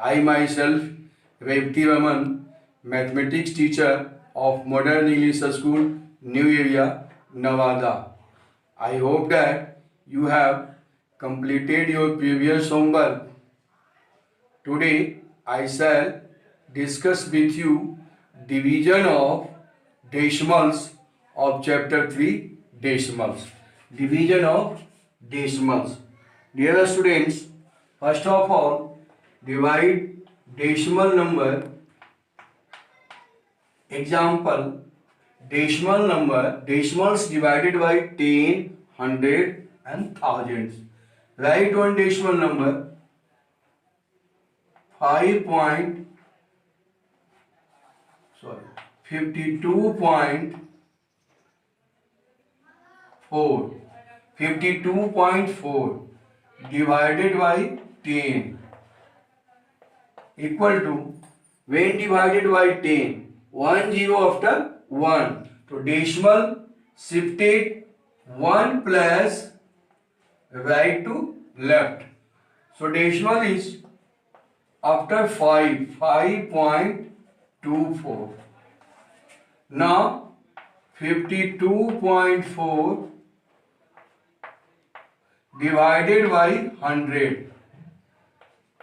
I myself, Revati Raman, mathematics teacher of Modern English School, New Area, Nevada. I hope that you have completed your previous homework. Today, I shall discuss with you division of decimals of chapter 3 decimals. Division of decimals. Dear students, first of all, divide decimal number. Example, decimals divided by 10, 100 and thousands. Write one decimal number 52.4 52.4 divided by 10 equal to, when divided by 10, 1 0 after 1. So decimal shifted 1 plus right to left. So decimal is after 5.24. Now 52.4 divided by 100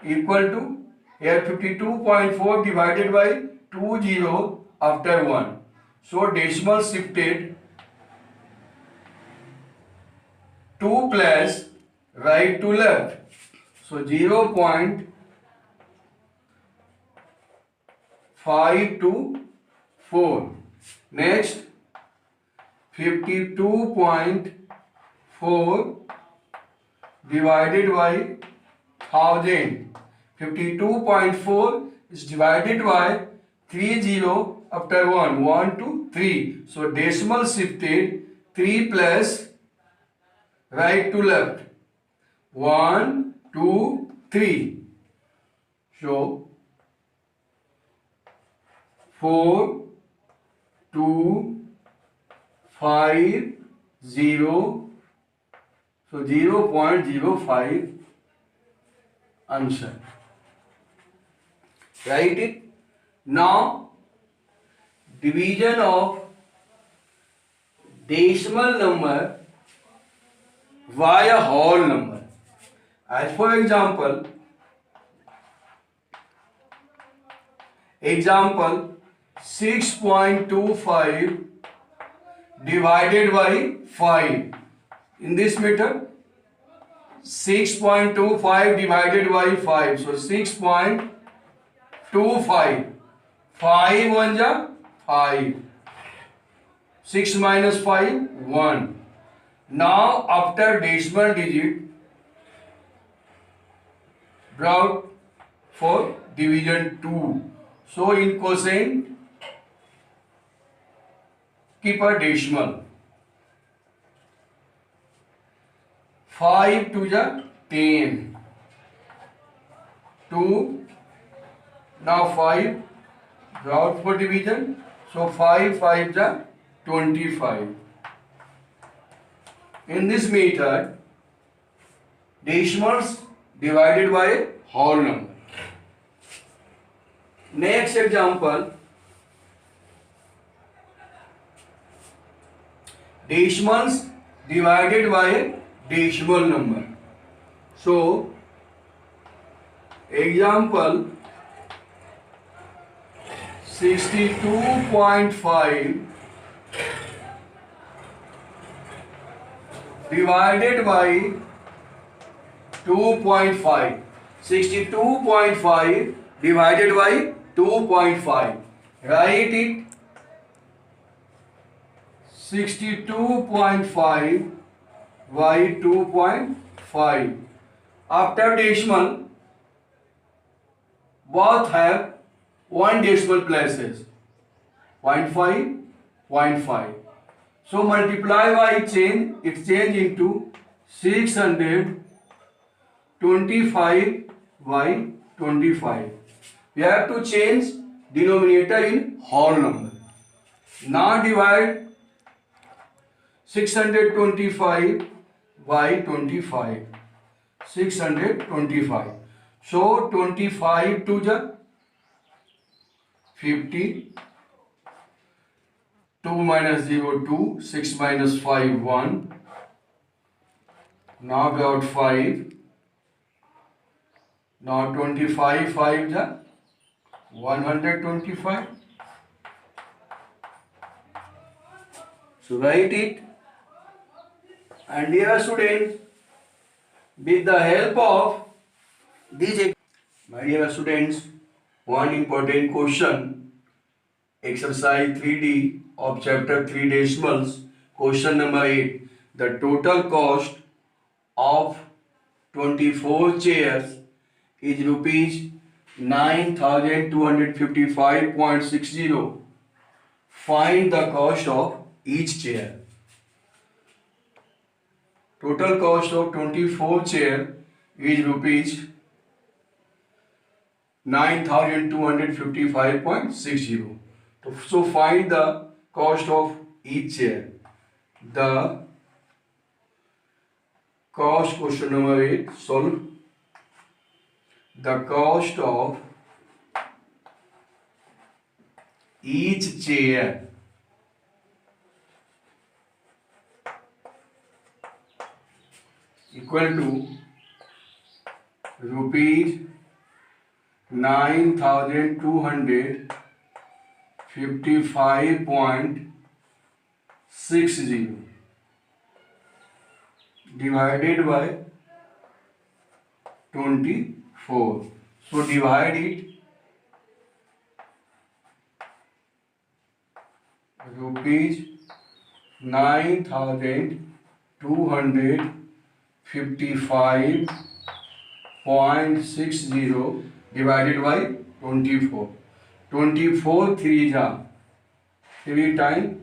equal to, here 52.4 divided by 20 after 1. So decimal shifted 2 plus right to left. So 0.524. Next 52.4 divided by 1000. 52.4 is divided by 30 after 1. 1 to 3. So decimal shifted 3 plus right to left. 1, 2, 3. So 4, 2, 5, 0. So 0.05 answer. Write it. Now division of decimal number by a whole number. As for example 6.25 divided by 5. In this method 6.25 divided by 5. So 6.25. 5 1 ja 5. 6 minus 5 1. Now after decimal digit brought for division 2. So in quotient keep a decimal. 5 2 ja 10. 2. Now 5 brought for division. So 5 5 ja 25. In this method, decimals divided by a whole number. Next example, decimals divided by a decimal number. So, example 62.5 divided by 2.5. 62.5 divided by 2.5. Write it. 62.5 by 2.5. After decimal, both have one decimal places. 0.5, 0.5. So multiply by change, it change into 625 by 25. We have to change denominator in whole number. Now divide 625 by 25. 625. So 25 to the 50, 2 minus 0 2, 6 minus 5 1. Now got 5. Now 25 5 the 125. So write it. And dear students, with the help of this, my dear students, one important question, exercise 3D of chapter 3 decimals, question number 8. The total cost of 24 chairs is rupees 9255.60. Find the cost of each chair. Total cost of 24 chair is rupees 9255.60. So find the cost of each chair. The cost, question number 8, solve. The cost of each chair equal to rupees 9255.60 divided by 24. So divide it. Rupees 9255.60 divided by 24. 24 3 ja 3 times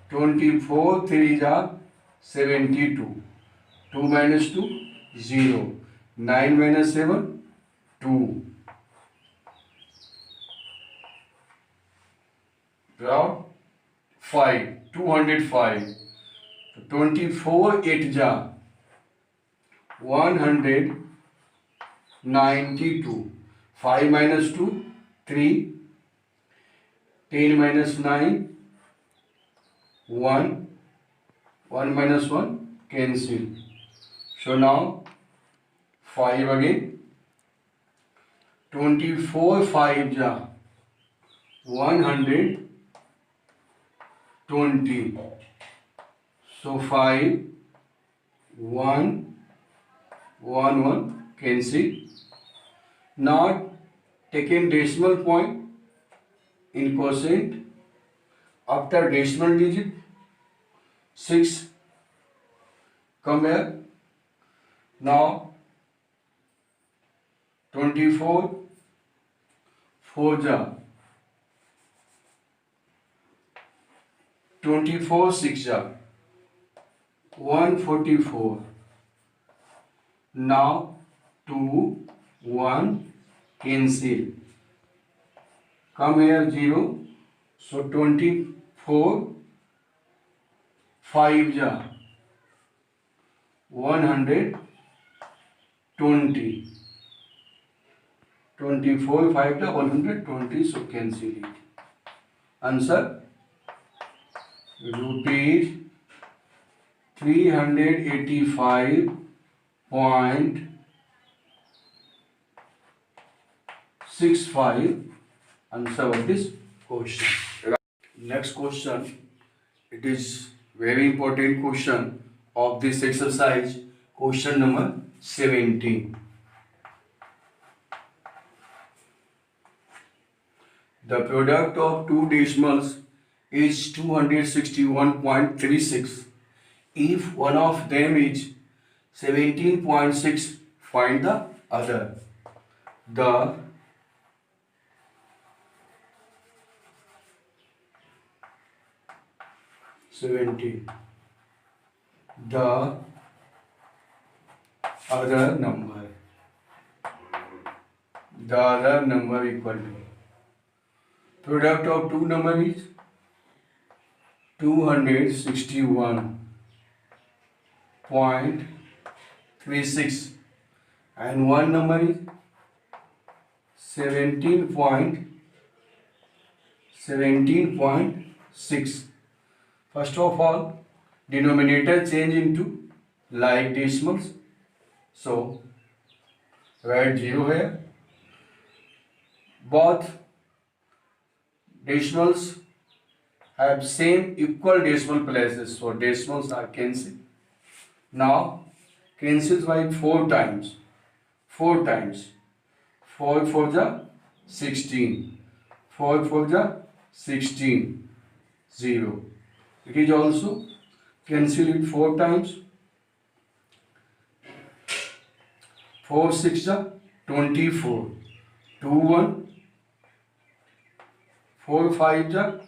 24 3 ja 72. 2 minus 2 0. 9 minus 7 2. Draw 5. 205. 24 8 ja 192. 5 minus 2 3. 10 minus 9 1. 1 minus 1 cancel. So now 5 again. 24 5 ja 120. So 5 1 1 1 cancel. Now taken decimal point in quotient after decimal digit 6 come here. Now 24 4 ja 24 6 ja 144. Now 2 1 cancel. Come here 0. So 24 5 ja 120. 24 5 ja 120. So cancel it. Answer rupees 385.65. Answer of this question. Next question. It is very important question of this exercise. Question number 17. The product of two decimals is 261.36. If one of them is 17.6, find the other. The other number equal to product of two number is 261.36 and one number is 17.6. First of all, denominator change into like decimals. So write 0 here. Both decimals have same equal decimal places, so decimals are cancelled. Now cancels by 4 times. 4 times. 4 for the 16. 4 for the 16. 0. It is also cancel it 4 times. 4 6 the 24. 2 1. 4 5 the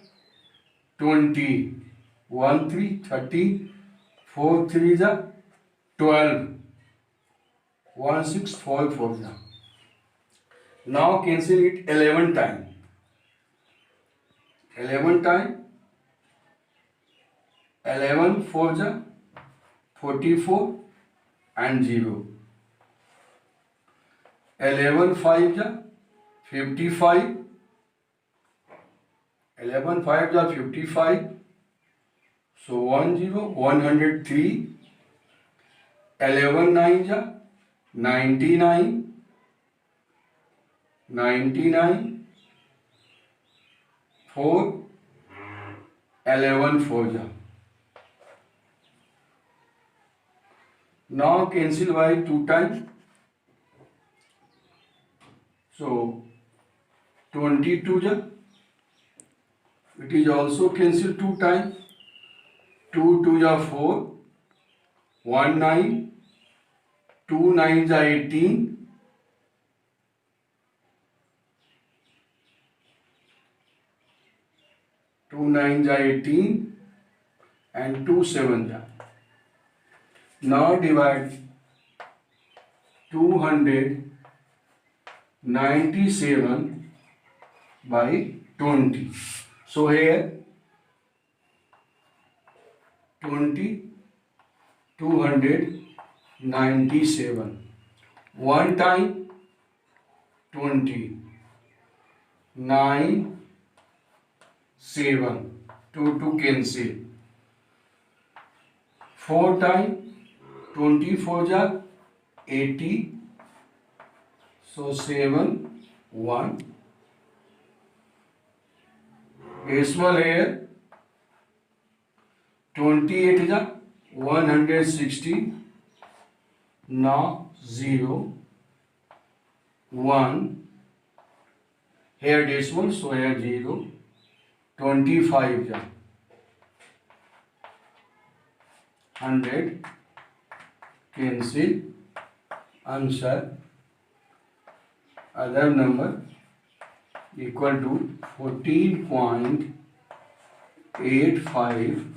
20. 1 3 13. 4 3 the 12. 1 6 4 4 the. Now cancel it 11 times. 11 times. 11 4 the 44 and 0. 11 5 the 55. 11 5 the 55. So 1 0 103. 11 9 the 99. 99. 4. 11 4 the. Now cancel by 2 times. So 22 the. It is also cancelled 2 times. 2 2 the 4. 1 9. 2 9 the 18. 2 9 the 18 and 2 7 the. Now divide 297 by 20. So here 20 297. One time 20. 9 7. 2 2 cancel. 4 time 24 ja 80. So 7 1. Decimal here 28 ja 160. Now 0 1. Here decimal, so here 0. 25 ja 100. Cancel. Answer other number equal to 14.85